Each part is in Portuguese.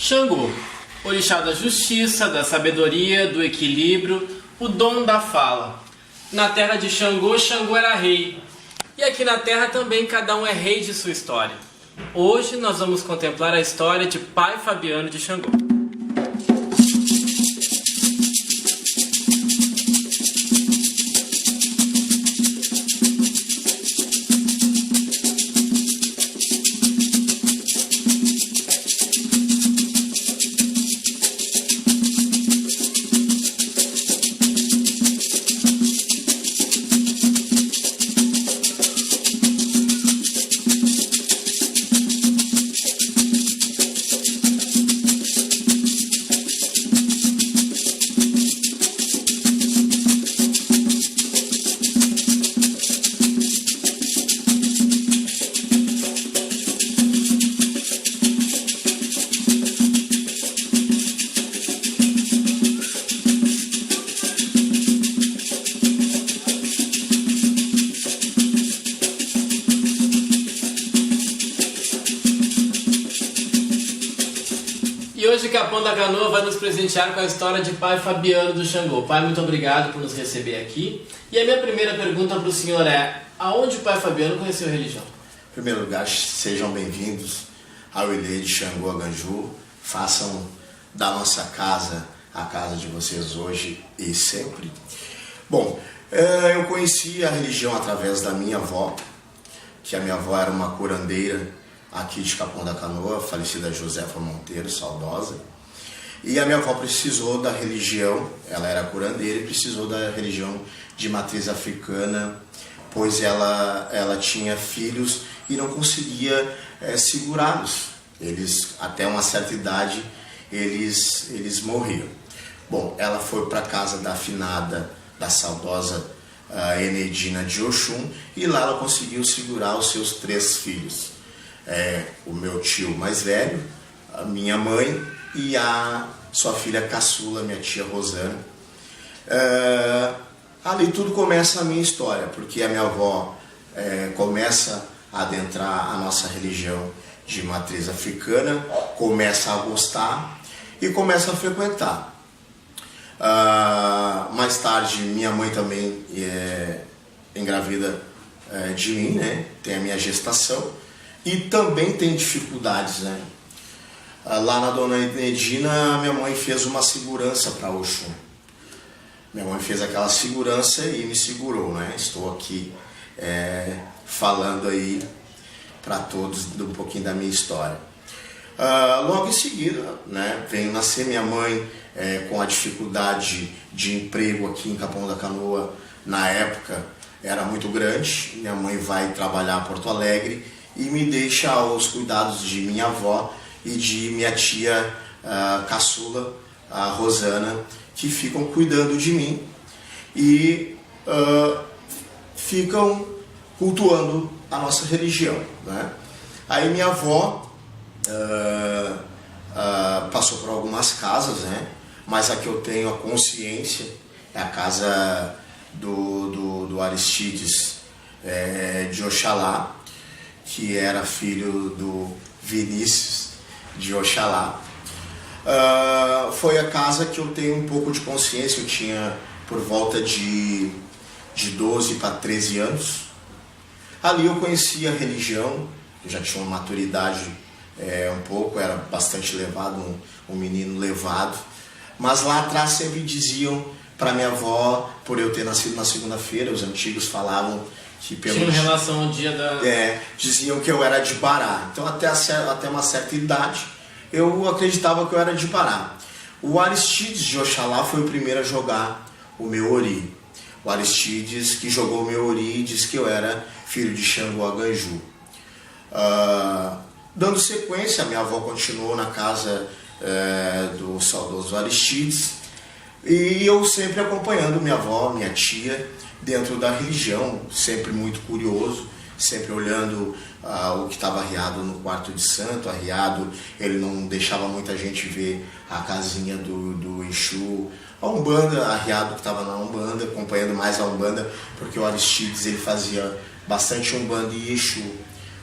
Xangô, orixá da justiça, da sabedoria, do equilíbrio, o dom da fala. Na terra de Xangô, Xangô era rei. E aqui na terra também cada um é rei de sua história. Hoje nós vamos contemplar a história de Pai Fabiano de Xangô. E hoje Capão da Canoa vai nos presentear com a história de Pai Fabiano do Xangô. Pai, muito obrigado por nos receber aqui. E a minha primeira pergunta para o senhor é: aonde o Pai Fabiano conheceu a religião? Em primeiro lugar, sejam bem-vindos ao Ilê de Xangô Aganju. Façam da nossa casa a casa de vocês hoje e sempre. Bom, eu conheci a religião através da minha avó, que a minha avó era uma curandeira aqui de Capão da Canoa, falecida Josefa Monteiro, saudosa. E a minha avó precisou da religião, ela era curandeira e precisou da religião de matriz africana, pois ela tinha filhos e não conseguia segurá-los. Eles, até uma certa idade, eles morriam. Bom, ela foi para a casa da afinada, da saudosa Enedina de Oxum, e lá ela conseguiu segurar os seus 3 filhos. O meu tio mais velho, a minha mãe e a sua filha caçula, minha tia Rosana. Ali tudo começa a minha história, porque a minha avó começa a adentrar a nossa religião de matriz africana, começa a gostar e começa a frequentar. Mais tarde, minha mãe também engravida de mim, né? Tem a minha gestação. E também tem dificuldades, né? Lá na Dona Enedina, minha mãe fez uma segurança para Oxum. Minha mãe fez aquela segurança e me segurou, né? Estou aqui falando aí para todos um pouquinho da minha história. Logo em seguida, né, veio nascer minha mãe com a dificuldade de emprego aqui em Capão da Canoa. Na época era muito grande. Minha mãe vai trabalhar a Porto Alegre e me deixa aos cuidados de minha avó e de minha tia caçula, a Rosana, que ficam cuidando de mim e ficam cultuando a nossa religião, né? Aí minha avó passou por algumas casas, né? Mas a que eu tenho a consciência é a casa do Aristides de Oxalá, que era filho do Vinícius de Oxalá. Foi a casa que eu tenho um pouco de consciência. Eu tinha por volta de 12 para 13 anos. Ali eu conheci a religião, eu já tinha uma maturidade um pouco, era bastante levado, um menino levado. Mas lá atrás sempre diziam para minha avó, por eu ter nascido na segunda-feira, os antigos falavam que tinha relação ao dia da... diziam que eu era de Pará. Então até uma certa idade eu acreditava que eu era de Pará. O Aristides de Oxalá foi o primeiro a jogar o meu ori. O Aristides que jogou o meu ori disse que eu era filho de Xangô Aganju. Dando sequência, a minha avó continuou na casa do saudoso Aristides, e eu sempre acompanhando minha avó, minha tia, dentro da religião, sempre muito curioso, sempre olhando o que estava arriado no quarto de santo. Arriado, ele não deixava muita gente ver a casinha do Exu. A Umbanda, arriado que estava na Umbanda, acompanhando mais a Umbanda, porque o Aristides ele fazia bastante Umbanda e Exu.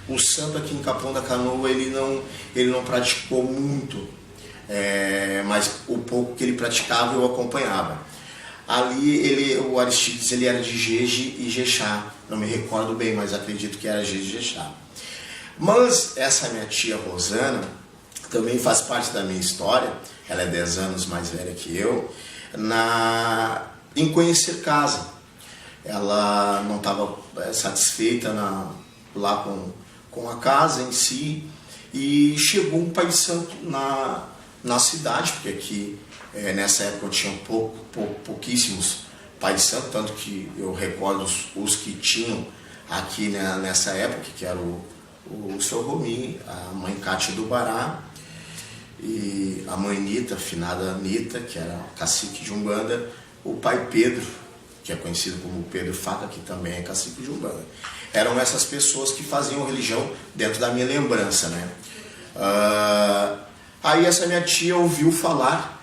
O santo aqui em Capão da Canoa ele não praticou muito mas o pouco que ele praticava eu acompanhava. Ali o Aristides ele era de Jeje e Jexá, não me recordo bem, mas acredito que era Jeje e Jexá. Mas essa minha tia Rosana também faz parte da minha história, ela é 10 anos mais velha que eu, em conhecer casa. Ela não estava satisfeita lá com a casa em si, e chegou um pai de santo na cidade, porque aqui nessa época eu tinha pouquíssimos pais de santo, tanto que eu recordo os que tinham aqui nessa época, que era o seu Romi, a mãe Cátia do Bará, e a mãe Nita, a finada Nita, que era cacique de Umbanda, o pai Pedro, que é conhecido como Pedro Faca, que também é cacique de Umbanda. Eram essas pessoas que faziam religião dentro da minha lembrança, né? Aí essa minha tia ouviu falar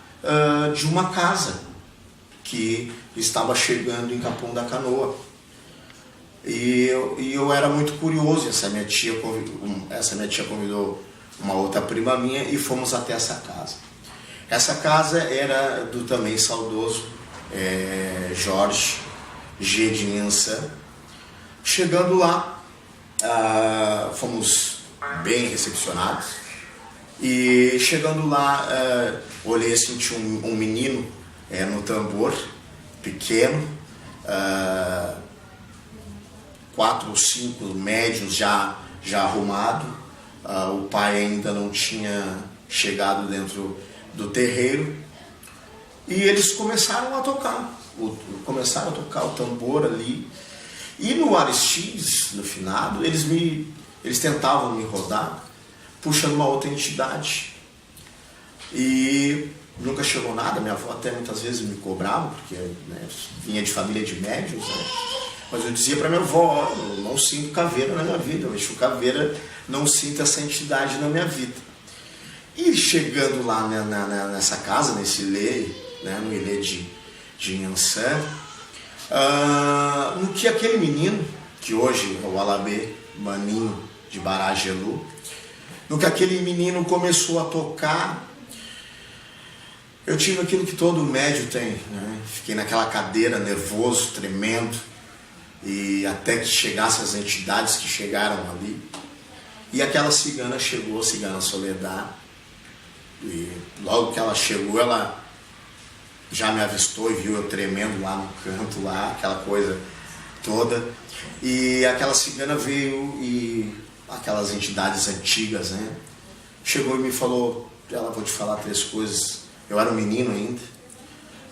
de uma casa que estava chegando em Capão da Canoa. E eu era muito curioso. Essa minha tia convidou uma outra prima minha e fomos até essa casa. Essa casa era do também saudoso Jorge G. de Inhansã. Chegando lá, fomos bem recepcionados. E chegando lá, olhei assim, tinha um menino no tambor, pequeno, 4 ou 5 médios já arrumado. O pai ainda não tinha chegado dentro do terreiro. E eles começaram a tocar o tambor ali. E no Aristides, no finado, eles tentavam me rodar, puxando uma outra entidade. E nunca chegou nada. Minha avó até muitas vezes me cobrava, porque vinha de família de médiuns, né? Mas eu dizia para minha avó: eu não sinto caveira na minha vida, eu mexo caveira, não sinto essa entidade na minha vida. E chegando lá nessa casa, nesse ilê, no ilê de Inhansã, no que aquele menino, que hoje é o Alabê Maninho de Baragelu, no que aquele menino começou a tocar, eu tive aquilo que todo médium tem, né? Fiquei naquela cadeira, nervoso, tremendo, e até que chegassem as entidades que chegaram ali. E aquela cigana chegou, a cigana Soledad, e logo que ela chegou, ela já me avistou e viu eu tremendo lá no canto, lá, aquela coisa toda. E aquela cigana veio, e aquelas entidades antigas, né? Chegou e me falou: ela, vou te falar 3 coisas. Eu era um menino ainda,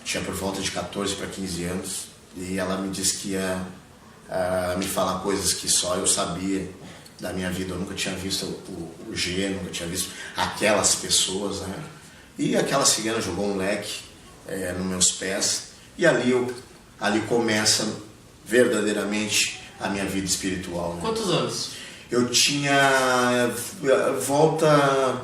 tinha por volta de 14 para 15 anos, e ela me disse que ia me falar coisas que só eu sabia da minha vida. Eu nunca tinha visto o G, nunca tinha visto aquelas pessoas, né? E aquela cigana jogou um leque nos meus pés, e ali começa verdadeiramente a minha vida espiritual, né? Quantos anos? Eu tinha volta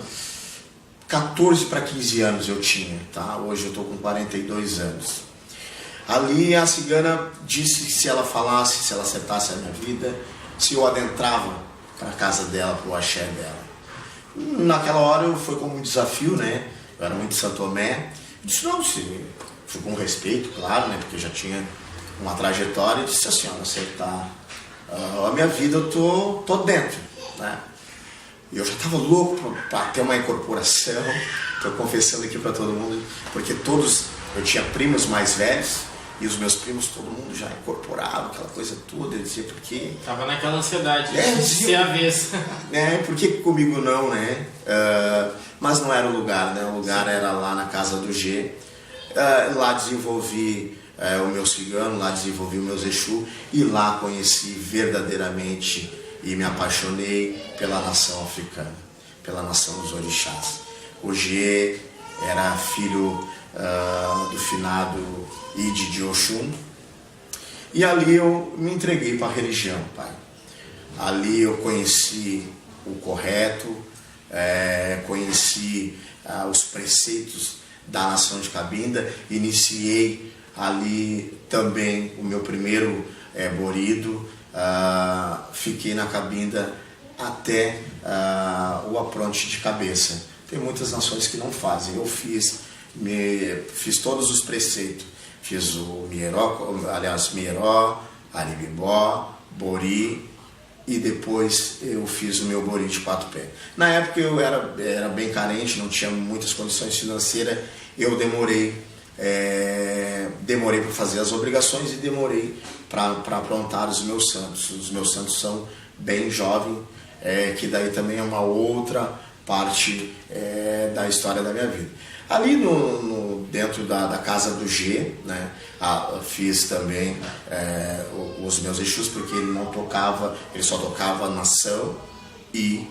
14 para 15 anos eu tinha, tá? Hoje eu estou com 42 anos. Ali a cigana disse que se ela falasse, se ela acertasse a minha vida, se eu adentrava para a casa dela, para o axé dela. Naquela hora foi como um desafio, né? Eu era muito de Santo Tomé. Eu disse: não, fui com respeito, claro, né? Porque eu já tinha uma trajetória. E disse: a senhora acertar a minha vida, eu tô dentro, né? E eu já estava louco para ter uma incorporação. Estou confessando aqui para todo mundo, porque eu tinha primos mais velhos, e os meus primos, todo mundo já incorporava, aquela coisa toda. Eu dizia: por quê? Tava naquela ansiedade de ser avesso. Por que comigo não, né? Mas não era o lugar, né? O lugar era lá na casa do G. Lá desenvolvi o meu cigano, lá desenvolvi o meu Exu, e lá conheci verdadeiramente e me apaixonei pela nação africana, pela nação dos orixás. O G era filho do finado Ide de Oxum, e ali eu me entreguei para a religião, pai. Ali eu conheci o correto, conheci os preceitos da nação de Cabinda, iniciei ali também o meu primeiro borido, fiquei na Cabinda até o apronte de cabeça. tem muitas nações que não fazem. Eu fiz todos os preceitos. Fiz o Mieró, Aribibó, Bori, e depois eu fiz o meu Bori de 4 pés. Na época eu era bem carente, não tinha muitas condições financeiras, eu demorei para fazer as obrigações e demorei para aprontar os meus santos. Os meus santos são bem jovens, que daí também é uma outra parte da história da minha vida. Ali dentro da casa do G, né, fiz também os meus Exus, porque ele não tocava, ele só tocava nação e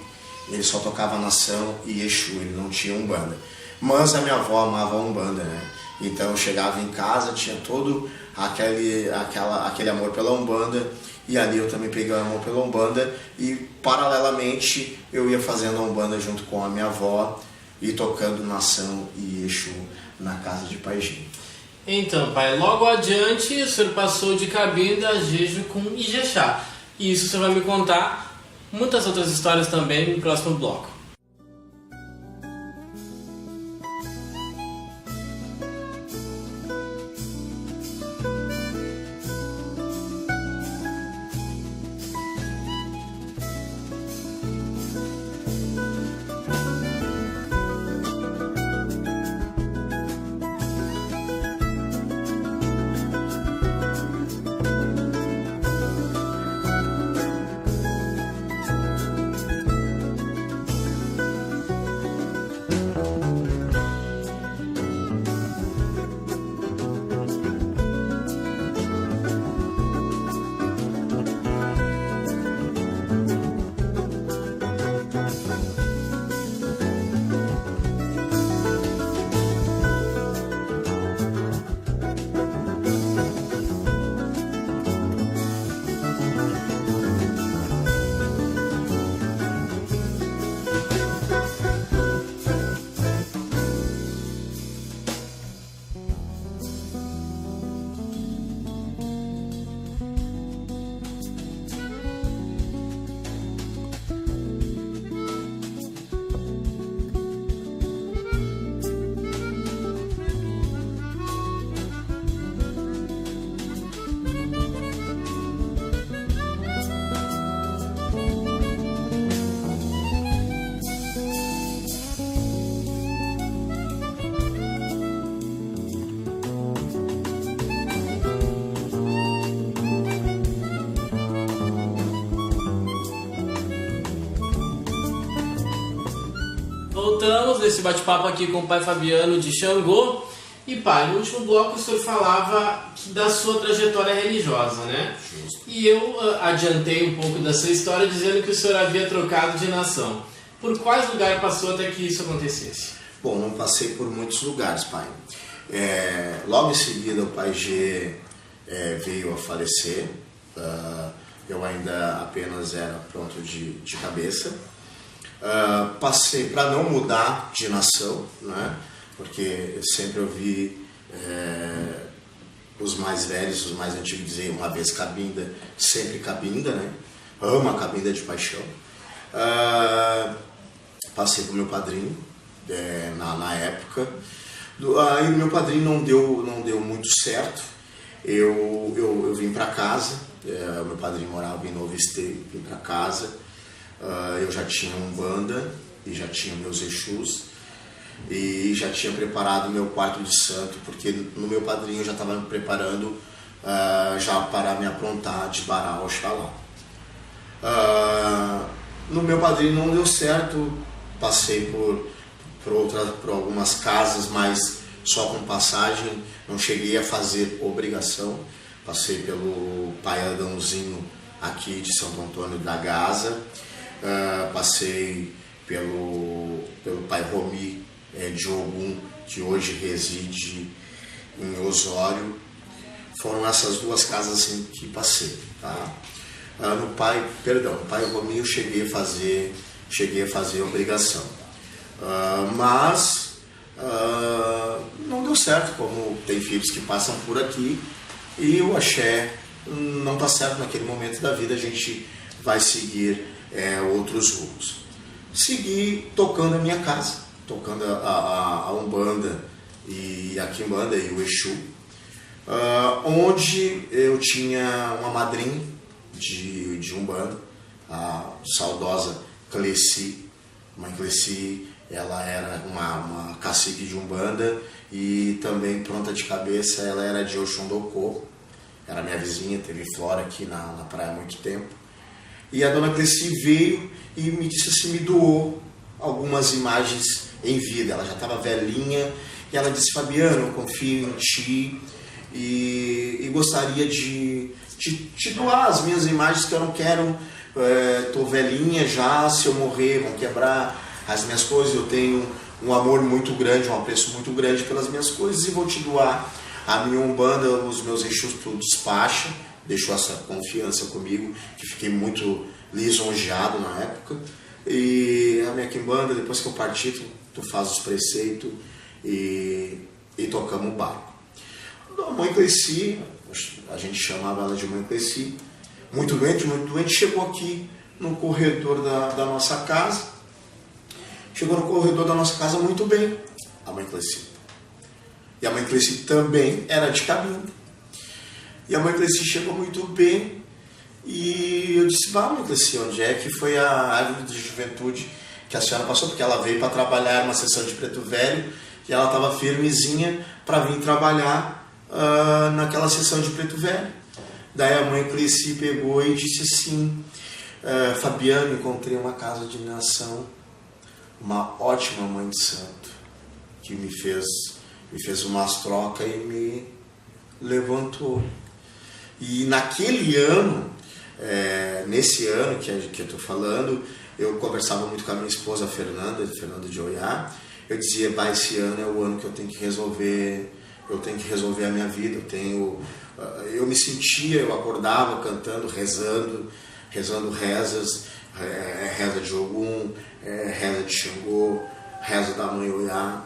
Exu, ele não tinha Umbanda. Mas a minha avó amava a Umbanda, né? Então eu chegava em casa, tinha todo aquele amor pela Umbanda, e ali eu também peguei o amor pela Umbanda, e paralelamente eu ia fazendo a Umbanda junto com a minha avó e tocando nação e Exu na casa de Pai G. Então, pai, logo adiante o senhor passou de Cabinda a Jeju com Ijexá. E isso o senhor vai me contar muitas outras histórias também no próximo bloco. Voltamos nesse bate-papo aqui com o pai Fabiano de Xangô. E pai, no último bloco o senhor falava da sua trajetória religiosa, né? Justo. E eu adiantei um pouco da sua história dizendo que o senhor havia trocado de nação. Por quais lugares passou até que isso acontecesse? Bom, não passei por muitos lugares, pai. Logo em seguida o Pai G veio a falecer. Eu ainda apenas era pronto de cabeça. Passei para não mudar de nação, né? Porque eu sempre ouvi os mais velhos, os mais antigos dizer uma vez Cabinda, sempre Cabinda, né? Amo a Cabinda de paixão. Passei para o meu padrinho na época. Aí meu padrinho não deu muito certo. Eu vim para casa. Meu padrinho morava em Novo Esteio, vim para casa. Eu já tinha Umbanda e já tinha meus Exus e já tinha preparado meu quarto de santo, porque no meu padrinho eu já estava me preparando já para me aprontar de Bará Oxalá. No meu padrinho não deu certo, passei por algumas casas, mas só com passagem, não cheguei a fazer obrigação. Passei pelo Pai Adãozinho aqui de Santo Antônio da Gaza, passei pelo Pai Romi de Ogum, que hoje reside em Osório. Foram essas duas casas assim que passei, tá? No Pai Romi eu cheguei a fazer obrigação, mas não deu certo, como tem filhos que passam por aqui e o axé não está certo naquele momento da vida, a gente vai seguir outros rumos. Segui tocando a minha casa, tocando a Umbanda e a Quimbanda e o Exu, onde eu tinha uma madrinha de Umbanda, a saudosa Cleci. Mãe Cleci, ela era uma cacique de Umbanda e também pronta de cabeça, ela era de Oxundocô, era minha vizinha, teve flora aqui na praia há muito tempo. E a dona Cleci veio e me disse assim, me doou algumas imagens em vida. Ela já estava velhinha e ela disse, Fabiano, eu confio em ti e gostaria de te doar as minhas imagens que eu não quero, tô velhinha já, se eu morrer vão quebrar as minhas coisas, eu tenho um amor muito grande, um apreço muito grande pelas minhas coisas e vou te doar a minha Umbanda, os meus Exus, tu despacha. Deixou essa confiança comigo, que fiquei muito lisonjeado na época. E a minha Quimbanda, depois que eu parti, tu faz os preceitos e tocamos o barco. A mãe Cleci, a gente chamava ela de mãe Cleci, muito doente, chegou aqui no corredor da nossa casa. Chegou no corredor da nossa casa muito bem, a mãe Cleci. E a mãe Cleci também era de Cabinda. E a mãe Cleci chegou muito bem e eu disse, mãe Cleci, onde é que foi a árvore de juventude que a senhora passou? Porque ela veio para trabalhar uma sessão de Preto Velho e ela estava firmezinha para vir trabalhar naquela sessão de Preto Velho. Daí a mãe Cleci pegou e disse assim, Fabiano, encontrei uma casa de nação, uma ótima mãe de santo, que me fez umas trocas e me levantou. E naquele ano, nesse ano que eu estou falando, eu conversava muito com a minha esposa Fernanda de Oiá. Eu dizia, esse ano é o ano que eu tenho que resolver a minha vida. Eu me sentia, eu acordava cantando, rezando rezas, reza de Ogum, reza de Xangô, reza da mãe Oiá.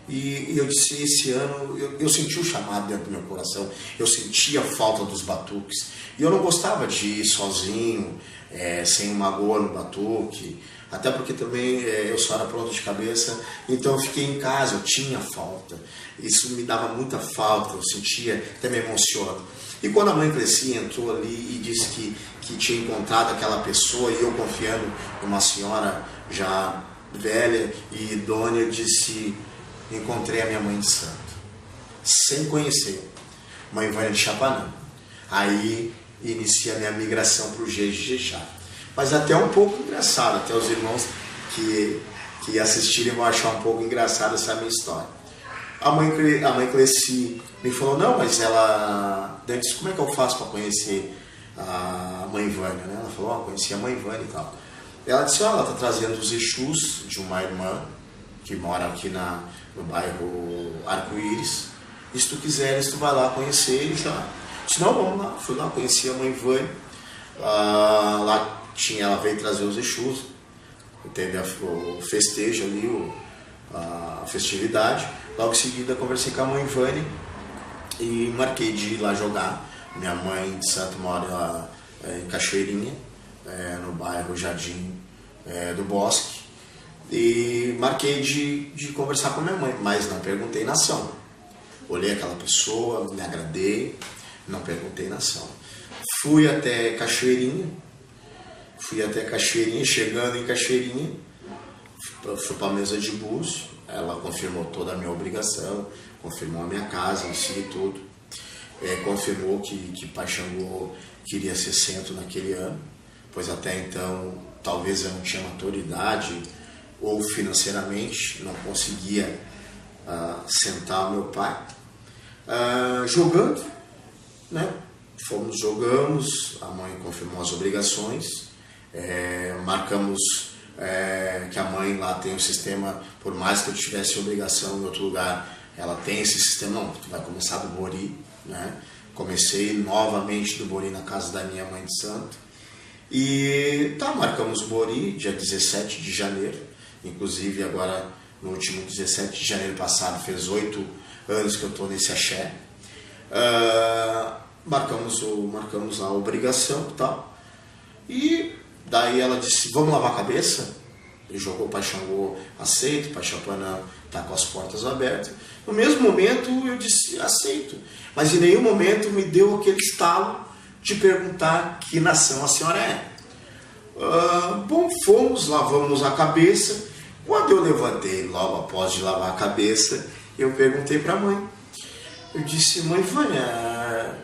E eu disse, esse ano, eu senti o chamado dentro do meu coração, eu sentia a falta dos batuques. E eu não gostava de ir sozinho, sem uma goa no batuque, até porque também eu só era pronto de cabeça, então eu fiquei em casa, eu tinha falta. Isso me dava muita falta, eu sentia, até me emociona. E quando a mãe Cleci entrou ali e disse que tinha encontrado aquela pessoa, e eu confiando numa senhora já velha e idônea, eu disse... Encontrei a minha mãe de santo, sem conhecer, mãe Vânia de Chapanã. Aí inicia a minha migração para o Jejá. Mas até um pouco engraçado, até os irmãos que assistirem vão achar um pouco engraçada essa minha história. A mãe Cleci me falou, não, mas ela... Eu disse, como é que eu faço para conhecer a mãe Vânia? Ela falou, conheci a mãe Vânia e tal. Ela disse, ela está trazendo os Exus de uma irmã que mora aqui no bairro Arco-Íris, e se tu quiseres, tu vai lá conhecer e já. Disse, não, vamos lá. Fui lá, conheci a mãe Vânia, ela veio trazer os Exus, teve o festejo ali, a festividade. Logo em seguida conversei com a mãe Vânia e marquei de ir lá jogar. Minha mãe de santo mora em Cachoeirinha, no bairro Jardim do Bosque. E marquei de conversar com a minha mãe, mas não perguntei nação. Olhei aquela pessoa, me agradei, não perguntei nação. Fui até Cachoeirinha, chegando em Cachoeirinha, fui para a mesa de búzio, ela confirmou toda a minha obrigação, confirmou a minha casa, em si e tudo. Confirmou que Pai Xangô queria ser centro naquele ano, pois até então talvez eu não tinha maturidade ou financeiramente não conseguia sentar meu pai. Jogando, né? Jogamos, a mãe confirmou as obrigações, marcamos que a mãe lá tem um sistema, por mais que eu tivesse obrigação em outro lugar, ela tem esse sistema, não, tu vai começar do Bori, né? Comecei novamente do Bori na casa da minha mãe de santo, e marcamos o Bori, dia 17 de janeiro, inclusive agora no último 17 de janeiro passado, fez 8 anos que eu estou nesse axé. Marcamos a obrigação e tal. E daí ela disse, vamos lavar a cabeça? Ele jogou o Pai Xangô, aceito, o Pai Chapanã está com as portas abertas. No mesmo momento eu disse, aceito. Mas em nenhum momento me deu aquele estalo de perguntar que nação a senhora é. Bom, fomos, lavamos a cabeça. Quando eu levantei, logo após de lavar a cabeça, eu perguntei para a mãe. Eu disse, mãe Vânia,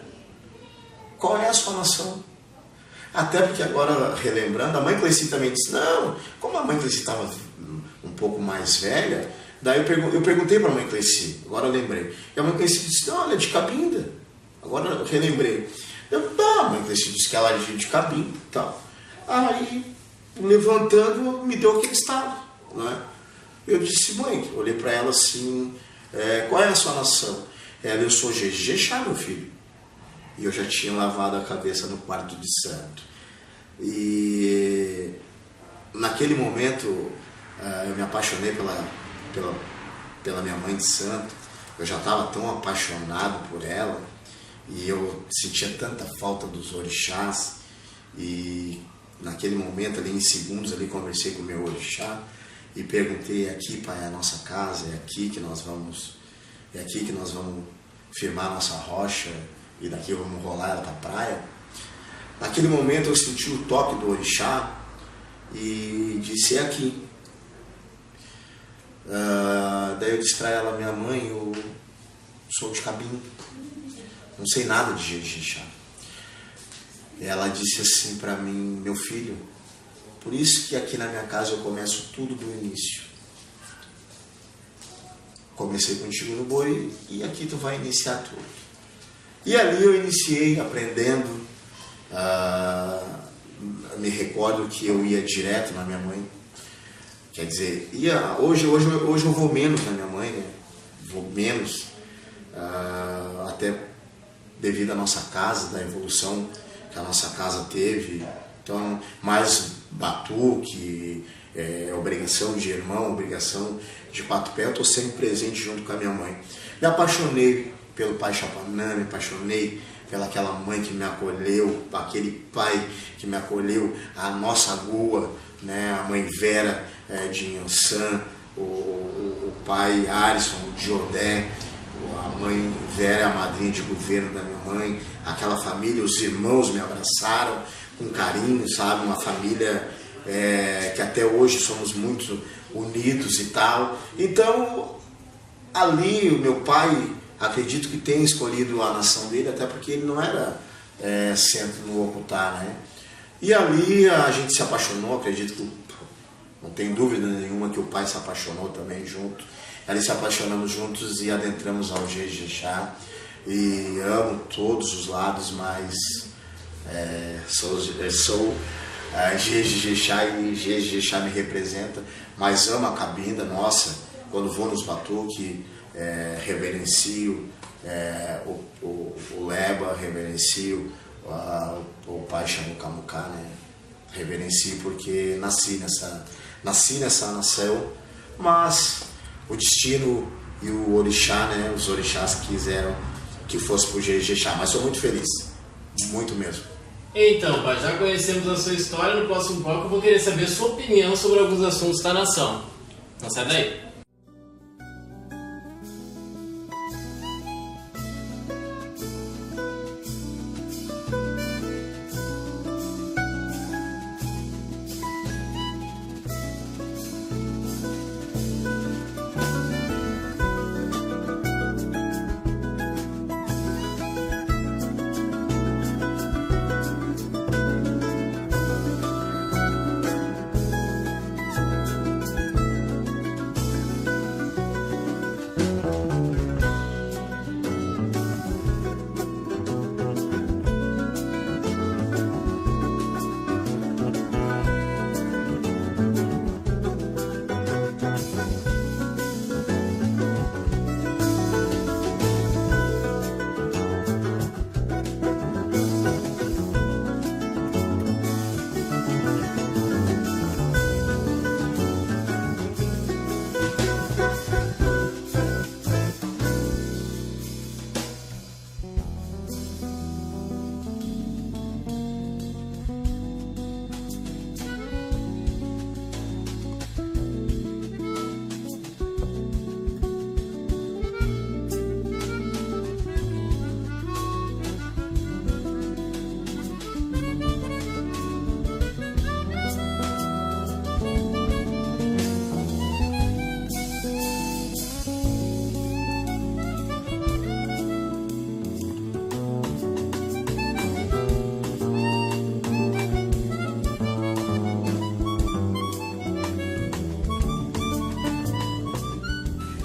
qual é a sua nação? Até porque agora, relembrando, a mãe Cleci também disse, não, como a mãe Cleci estava um pouco mais velha, daí eu perguntei para a mãe Cleci, agora eu lembrei. E a mãe Cleci disse, não, ela é de Cabinda. Agora eu relembrei. A mãe Cleci disse que ela é de Cabinda e tal. Aí, levantando, me deu aquele estado, né? Eu disse, mãe, olhei para ela assim, qual é a sua nação? Ela, eu sou Jejexá, meu filho. E eu já tinha lavado a cabeça no quarto de santo. E naquele momento eu me apaixonei pela minha mãe de santo. Eu já estava tão apaixonado por ela e eu sentia tanta falta dos orixás. E naquele momento, ali em segundos, ali conversei com o meu orixá e perguntei, aqui, pai, é a nossa casa, é aqui que nós vamos firmar a nossa rocha e daqui vamos rolar ela para a praia. Naquele momento eu senti o toque do orixá e disse, é aqui. Daí eu disse para ela, minha mãe, eu sou de Cabinda, não sei nada de Jejexá. Ela disse assim para mim, meu filho, por isso que aqui na minha casa eu começo tudo do início. Comecei contigo no boi e aqui tu vai iniciar tudo. E ali eu iniciei aprendendo, me recordo que eu ia direto na minha mãe. Quer dizer, hoje eu vou menos na minha mãe, né? Vou menos, até devido à nossa casa, da evolução que a nossa casa teve. Então, mais batuque, obrigação de irmão, obrigação de quatro pés, eu estou sempre presente junto com a minha mãe. Me apaixonei pelo Pai Chapanã, me apaixonei pelaquela mãe que me acolheu, aquele pai que me acolheu, a nossa Gua, né, a mãe Vera de Inhansã, o pai Arison de Odé, a mãe Vera, a madrinha de governo da minha mãe, aquela família, os irmãos me abraçaram com carinho, sabe, uma família que até hoje somos muito unidos e tal. Então, ali o meu pai, acredito que tenha escolhido a nação dele, até porque ele não era centro no Ocultar, né? E ali a gente se apaixonou, acredito que, não tem dúvida nenhuma que o pai se apaixonou também junto. Ali se apaixonamos juntos e adentramos ao Jejexá. E amo todos os lados, mas sou Jejexá e Jejexá me representa. Mas amo a Cabinda, nossa, quando vou nos batuque, reverencio o Leba, reverencio o Pai Xamucamucá, né? Reverencio porque nasci nessa nação, mas o destino e o orixá, né? Os orixás quiseram que fosse pro Jejexá, mas sou muito feliz, muito mesmo. Então, pai, já conhecemos a sua história. No próximo bloco eu vou querer saber a sua opinião sobre alguns assuntos da nação. Não sai daí.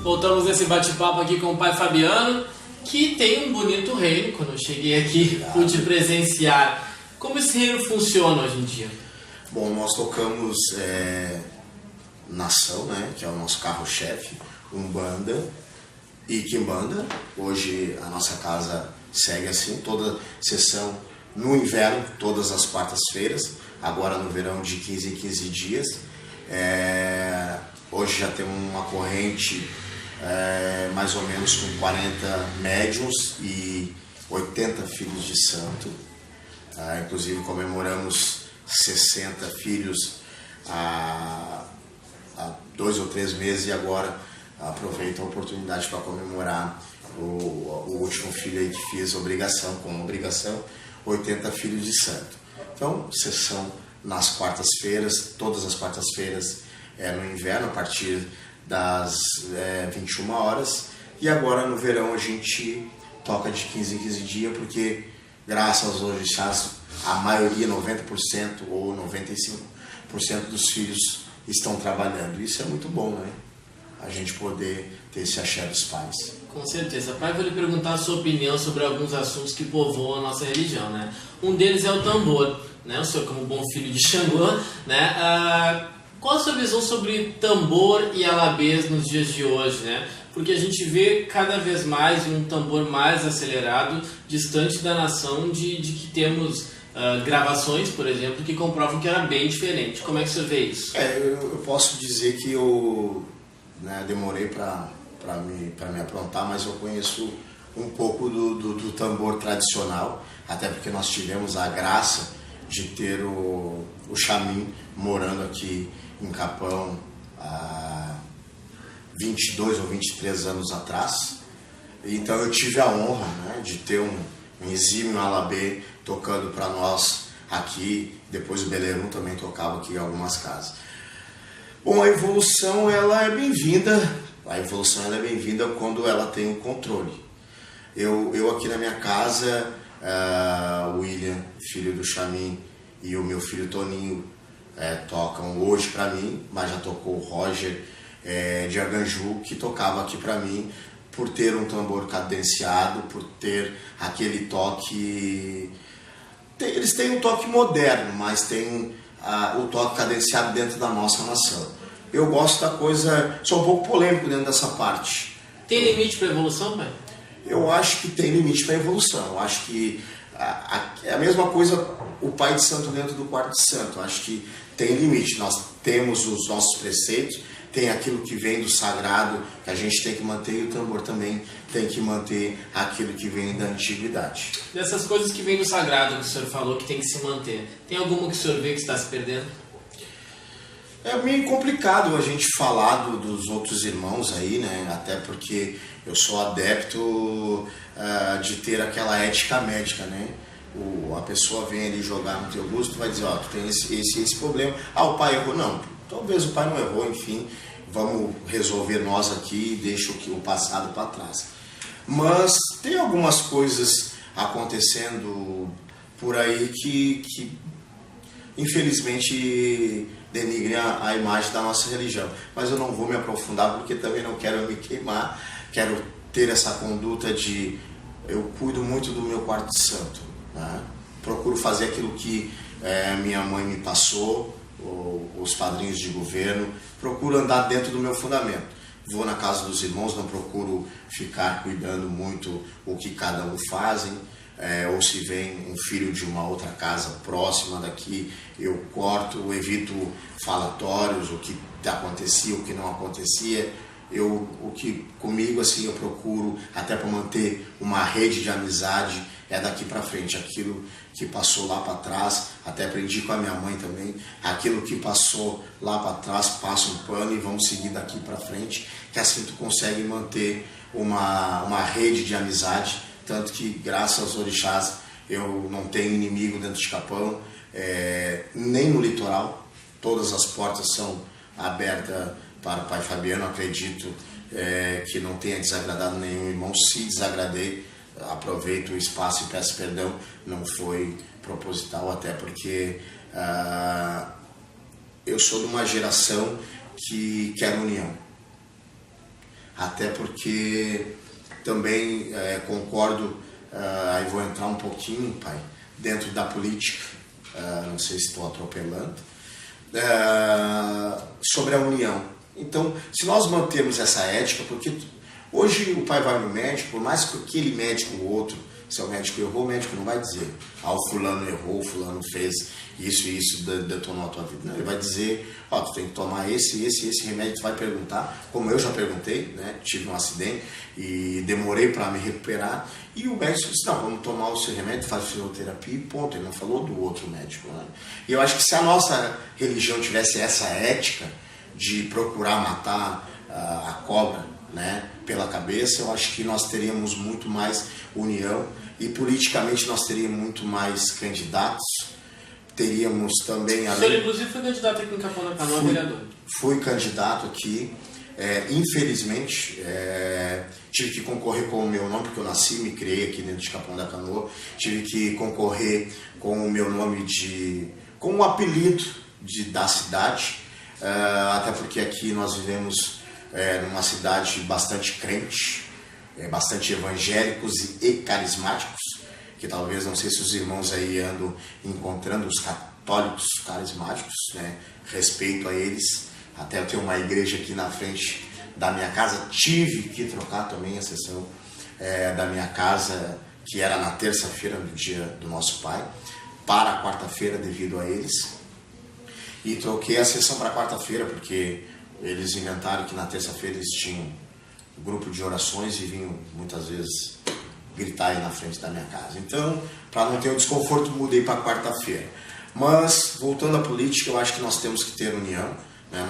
Voltamos nesse bate-papo aqui com o pai Fabiano, que tem um bonito reino. Quando eu cheguei aqui, pude presenciar. Como esse reino funciona hoje em dia? Bom, nós tocamos Nação, né, que é o nosso carro-chefe, Umbanda e Quimbanda. Hoje a nossa casa segue assim, toda sessão no inverno, todas as quartas-feiras, agora no verão de 15 em 15 dias. Hoje já temos uma corrente mais ou menos com 40 médiuns e 80 filhos de santo. Inclusive comemoramos 60 filhos há 2 ou 3 meses e agora aproveito a oportunidade para comemorar o último filho aí que fiz como obrigação, 80 filhos de santo. Então, sessão nas quartas-feiras, todas as quartas-feiras no inverno, a partir das 21 horas. E agora no verão a gente toca de 15 em 15 dias, porque graças aos orixás, a maioria, 90% ou 95% dos filhos estão trabalhando. Isso é muito bom, né? A gente poder ter esse axé dos pais. Com certeza. Pai, vou lhe perguntar a sua opinião sobre alguns assuntos que povoam a nossa religião, né? Um deles é o tambor, né? O senhor, como bom filho de Xangô, né? Qual a sua visão sobre tambor e alabês nos dias de hoje, né? Porque a gente vê cada vez mais um tambor mais acelerado, distante da nação, de que temos gravações, por exemplo, que comprovam que era bem diferente. Como é que você vê isso? Eu posso dizer que eu demorei para me aprontar, mas eu conheço um pouco do tambor tradicional, até porque nós tivemos a graça de ter o Xamim morando aqui em Capão há 22 ou 23 anos atrás. Então eu tive a honra, né, de ter um exímio alabê tocando para nós aqui. Depois o Belerum também tocava aqui em algumas casas. Bom, a evolução ela é bem-vinda. A evolução ela é bem-vinda quando ela tem o controle. Eu aqui na minha casa, o William, filho do Xamim, e o meu filho Toninho tocam hoje para mim, mas já tocou o Roger de Aganju, que tocava aqui para mim, por ter um tambor cadenciado, por ter aquele toque. Eles têm um toque moderno, mas tem o toque cadenciado dentro da nossa nação. Eu gosto da coisa, sou um pouco polêmico dentro dessa parte. Tem limite para evolução, pai? Eu acho que tem limite para evolução. Eu acho que é a mesma coisa o pai de santo dentro do quarto de santo. Eu acho que tem limite. Nós temos os nossos preceitos, tem aquilo que vem do sagrado que a gente tem que manter, e o tambor também tem que manter aquilo que vem da antiguidade. Dessas coisas que vêm do sagrado que o senhor falou que tem que se manter, tem alguma que o senhor vê que está se perdendo? É meio complicado a gente falar dos outros irmãos aí, né? Até porque eu sou adepto de ter aquela ética médica, né? A pessoa vem ali jogar no teu gosto, tu vai dizer, ó, tu tem esse problema. O pai errou. Não, talvez o pai não errou, enfim, vamos resolver nós aqui e deixa o passado para trás. Mas tem algumas coisas acontecendo por aí que infelizmente denigrem a imagem da nossa religião. Mas eu não vou me aprofundar porque também não quero me queimar, quero ter essa conduta de eu cuido muito do meu quarto de santo, né? Procuro fazer aquilo que minha mãe me passou, os padrinhos de governo, procuro andar dentro do meu fundamento. Vou na casa dos irmãos, não procuro ficar cuidando muito o que cada um fazem, ou se vem um filho de uma outra casa próxima daqui, eu corto, eu evito falatórios, o que acontecia, o que não acontecia. O que comigo assim eu procuro, até para manter uma rede de amizade, é daqui para frente. Aquilo que passou lá para trás, até aprendi com a minha mãe também, aquilo que passou lá para trás, passa um pano e vamos seguir daqui para frente, que assim tu consegue manter uma rede de amizade. Tanto que graças aos orixás eu não tenho inimigo dentro de Capão, nem no litoral. Todas as portas são abertas para o pai Fabiano. Acredito que não tenha desagradado nenhum irmão. Se desagradei, aproveito o espaço e peço perdão. Não foi proposital, até porque eu sou de uma geração que quer união. até porque também concordo, aí vou entrar um pouquinho, pai, dentro da política, não sei se estou atropelando, sobre a união. Então, se nós mantermos essa ética, porque hoje o pai vai no médico, por mais que aquele médico ou outro, se o médico errou, o médico não vai dizer, o fulano errou, o fulano fez isso e isso, detonou a tua vida. Não, ele vai dizer, tu tem que tomar esse remédio, tu vai perguntar, como eu já perguntei, né? Tive um acidente e demorei para me recuperar, e o médico disse, não, vamos tomar o seu remédio, faz fisioterapia e ponto. Ele não falou do outro médico, né? E eu acho que se a nossa religião tivesse essa ética de procurar matar a cobra, né, pela cabeça, eu acho que nós teríamos muito mais união e politicamente nós teríamos muito mais candidatos. Teríamos também... O senhor, inclusive, foi candidato aqui em Capão da Canoa, vereador. Fui candidato aqui. Infelizmente, tive que concorrer com o meu nome, porque eu nasci e me criei aqui dentro de Capão da Canoa. Tive que concorrer com o meu nome com o apelido da cidade, até porque aqui nós vivemos numa cidade bastante crente, bastante evangélicos e carismáticos, que talvez, não sei se os irmãos aí andam encontrando os católicos carismáticos, né? Respeito a eles. Até eu tenho uma igreja aqui na frente da minha casa, tive que trocar também a sessão da minha casa, que era na terça-feira, no dia do nosso pai, para a quarta-feira devido a eles. E troquei a sessão para quarta-feira, porque eles inventaram que na terça-feira eles tinham um grupo de orações e vinham muitas vezes gritar aí na frente da minha casa. Então, para não ter um desconforto, mudei para quarta-feira. Mas, voltando à política, eu acho que nós temos que ter união, né?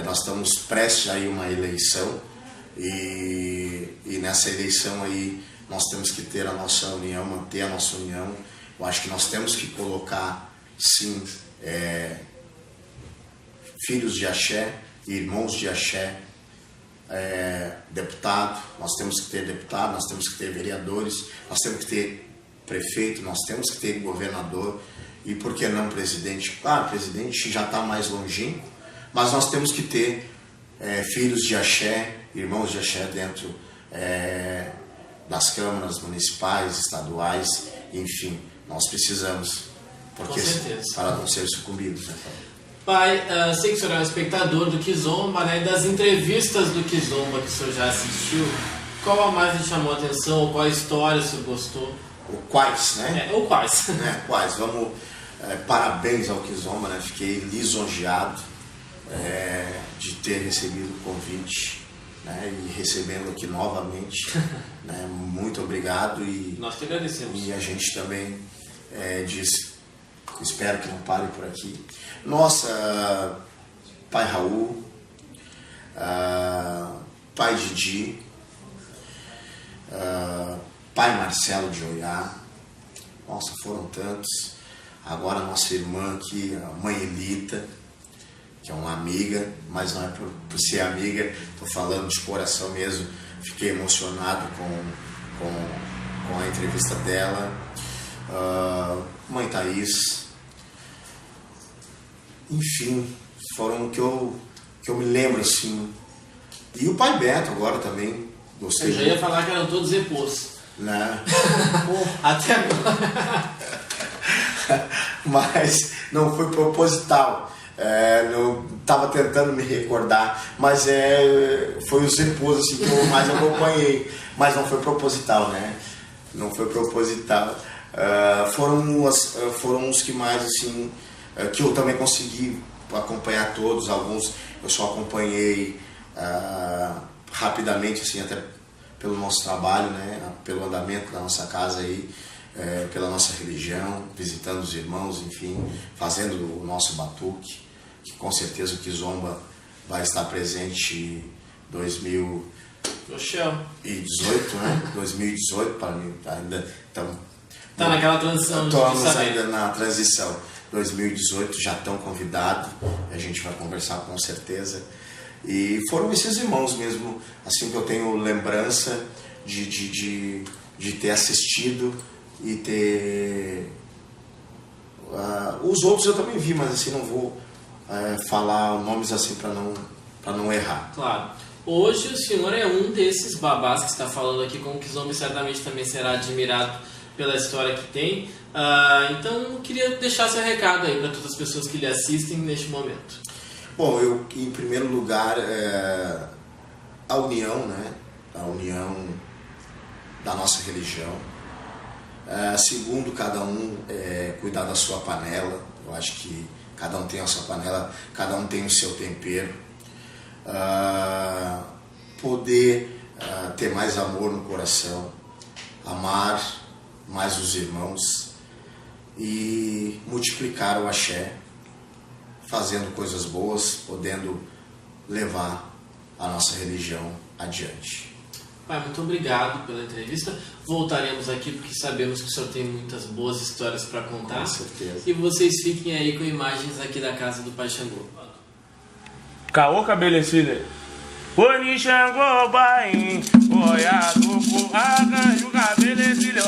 Nós estamos prestes a ir uma eleição e nessa eleição aí nós temos que ter a nossa união, manter a nossa união. Eu acho que nós temos que colocar, sim, filhos de axé, irmãos de axé, deputado, nós temos que ter deputado, nós temos que ter vereadores, nós temos que ter prefeito, nós temos que ter governador e por que não presidente? Claro, o presidente já está mais longínquo, mas nós temos que ter filhos de axé, irmãos de axé dentro das câmaras municipais, estaduais, enfim, nós precisamos, porque para não ser sucumbidos, né? Pai, sei que o senhor é um espectador do Kizomba, né? Das entrevistas do Kizomba que o senhor já assistiu, qual a mais lhe chamou a atenção, ou qual história o senhor gostou? Ou quais, né? Ou quais. Quais. Vamos, parabéns ao Kizomba, né? Fiquei lisonjeado de ter recebido o convite, né? E recebendo aqui novamente, né? Muito obrigado. E nós te agradecemos. E a gente também diz, espero que não pare por aqui. Nossa, pai Raul, pai Didi, pai Marcelo de Oiá, nossa, foram tantos. Agora a nossa irmã aqui, a mãe Elita, que é uma amiga, mas não é por ser amiga, estou falando de coração mesmo, fiquei emocionado com a entrevista dela. Mãe Thaís, enfim, foram que eu me lembro assim. E o pai Beto agora também, gostei. Eu já ia falar que eram todos repousos. Né? Até agora. Mas não foi proposital. Não estava tentando me recordar, mas foi os repousos assim, que eu mais acompanhei. Mas não foi proposital, né? Não foi proposital. Foram os que mais assim, que eu também consegui acompanhar todos. Alguns eu só acompanhei rapidamente, assim, até pelo nosso trabalho, né? Pelo andamento da nossa casa aí, pela nossa religião, visitando os irmãos, enfim, fazendo o nosso batuque, que com certeza o Kizomba vai estar presente em 2018, né? 2018, para mim, ainda estamos... Está naquela transição. Estamos ainda na transição. 2018 já estão convidados, a gente vai conversar com certeza. E foram esses irmãos mesmo, assim, que eu tenho lembrança de ter assistido e ter... os outros eu também vi, mas assim, não vou falar nomes assim para não errar. Claro. Hoje o senhor é um desses babás que está falando aqui com o Kizomba, certamente também será admirado pela história que tem. Então eu queria deixar seu recado aí para todas as pessoas que lhe assistem neste momento. Bom, eu, em primeiro lugar, a união, né? A união da nossa religião. Segundo, cada um cuidar da sua panela. Eu acho que cada um tem a sua panela, cada um tem o seu tempero. Poder ter mais amor no coração, amar mais os irmãos e multiplicar o axé, fazendo coisas boas, podendo levar a nossa religião adiante. Pai, muito obrigado pela entrevista. Voltaremos aqui porque sabemos que o senhor tem muitas boas histórias para contar. Com certeza. E vocês fiquem aí com imagens aqui da casa do Pai Xangô. Caô cabelecida. Oni Xangô, bai, oiado, porra, ganho, cabelecida.